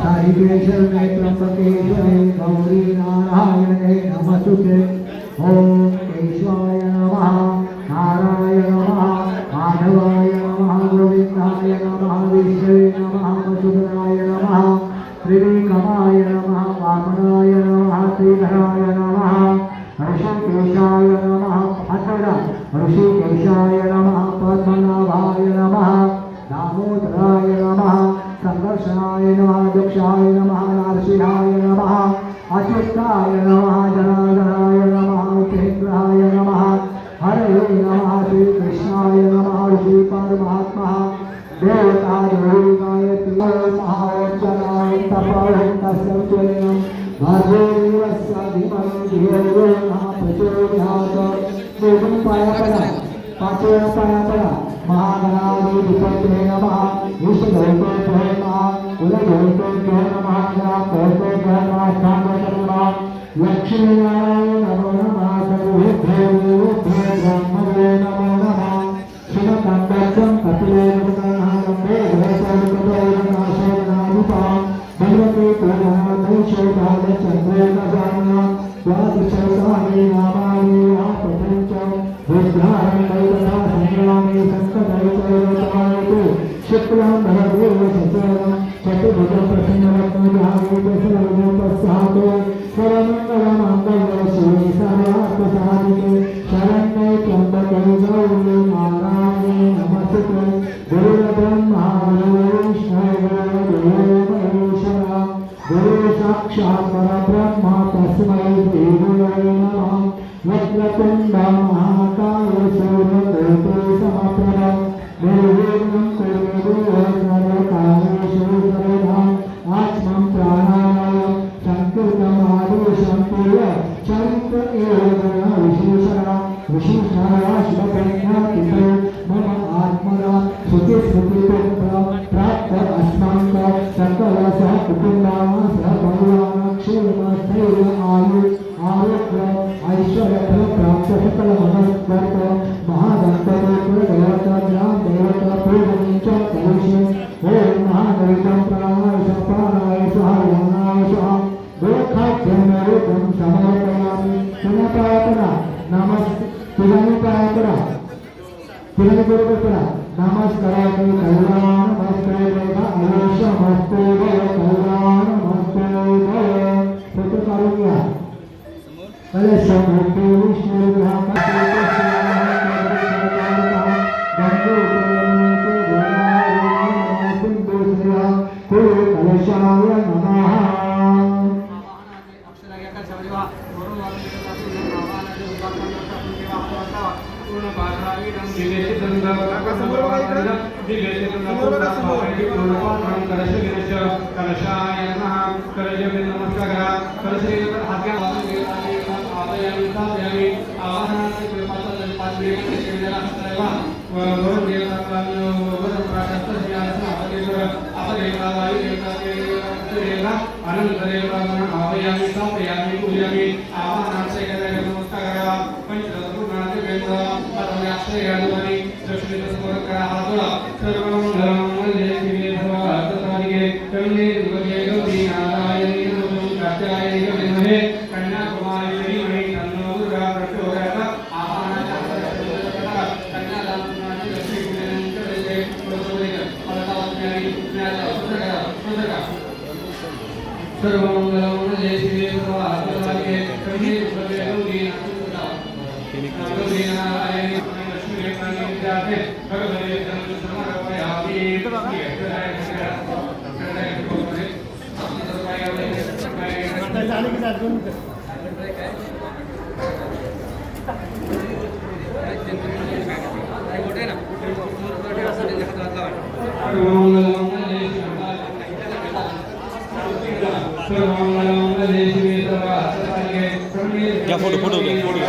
साहिकेशवने त्र्यंबकेशवने गौरी नारायणे नमस्तुते। ओम केशवाय नमः, नारायण नमः, माधवाय नमः, गोविंदाय नमः, विष्णवे नमः, मधुसूदनाय नमः, त्रिविक्रमाय नमः, वामनाय नमः, श्रीधराय नमः, ऋषिकेशाय नमः, ऋषिकेशाय नमः, पद्मनाभाय नमः, दामोदराय नमः, संघर्षणाय नमः, दक्षाय नमः, नारसिंहाय नमः, अच्युताय नमः, जनार्दनाय नमः, उपेन्द्राय नमः, हरे नमः, श्री कृष्णाय नमः, श्री परमात्मा देवता देवी गायत्री महावचनाय तपोहन्तस्यं भार्गवस्य धीमहि धियो यो नः प्रचोदयात्। दोन पाया पडा, पाचव्या पाया पडा। महागणाधिपतये नमः, विष्णुदेवते नमः, कुलदेवते नमः, ग्रामदेवते नमः, स्थानदेवते नमः, लक्ष्मीनारायण नमो नमः, सर्वेभ्यो देवेभ्यो ब्रह्मणे नमो नमः। शिवकण्डचं कपिलेन्द्रनाथं देवसर्वतोनाशनादिपां भगवते पूर्णमैशोभागचन्द्रेकजानं द्वादशसहस्राणि नामानि प्रपञ्चं बुद्धारण्यैकथा संग्रामे संकटैकैकमायते शुक्लं भरदेव सचरं चतुर्भुजं प्रसन्नवक्त्रविहारेतसर्वोपस्सातो सर्वमङ्गलमाङ्गल्ये शिवे सर्वार्थसाधिके शरण्ये त्र्यम्बके गौरी नारायणे नमस्ते। गुरुर्ब्रह्मा गुरुर्विष्णुः गुरुर्देवो महेश्वरः गुरुः साक्षात् परब्रह्म तस्मै श्रीगुरवे नमः। वक्रतुण्डं महाकाय सूर्यकोटि समप्रभ निर्विघ्नं कुरु सर्वकार्येषु सर्वदा। आत्मं प्राणायामं संकीर्तनादेशं कुर्य चरित्र एव विशेषणा विशिष्टाया शिवकन्यातिथे मम आत्मना श्रुतिस्मृतिपुत्र प्राप्त अस्माकं सकलसह कुटुम्बाः सह भगवान् क्षेम स्थैर्य आयु आरोग्य ऐश्वर्य प्राप्त सकल मनस्वर्ग महागणपति कुलदेवता ग्राम देवता पूजनीच करिष्ये। ओम महागणितं प्राणाय सपानाय सहायनाय स्वाहा गोखाद्यं रूपं समर्पयामि। पुनः नमस्ते तुझ्याने काय करा तुझ्याने बरोबर करा नमस्काराचे कल्याण नमस्ते बघा आयुष्य मस्ते भय कल्याण मस्ते भय फोटो काढून घ्या। कलेश मूर्ती विष्णू कलेशाय नमः। क्या फोटो फोटो फोटो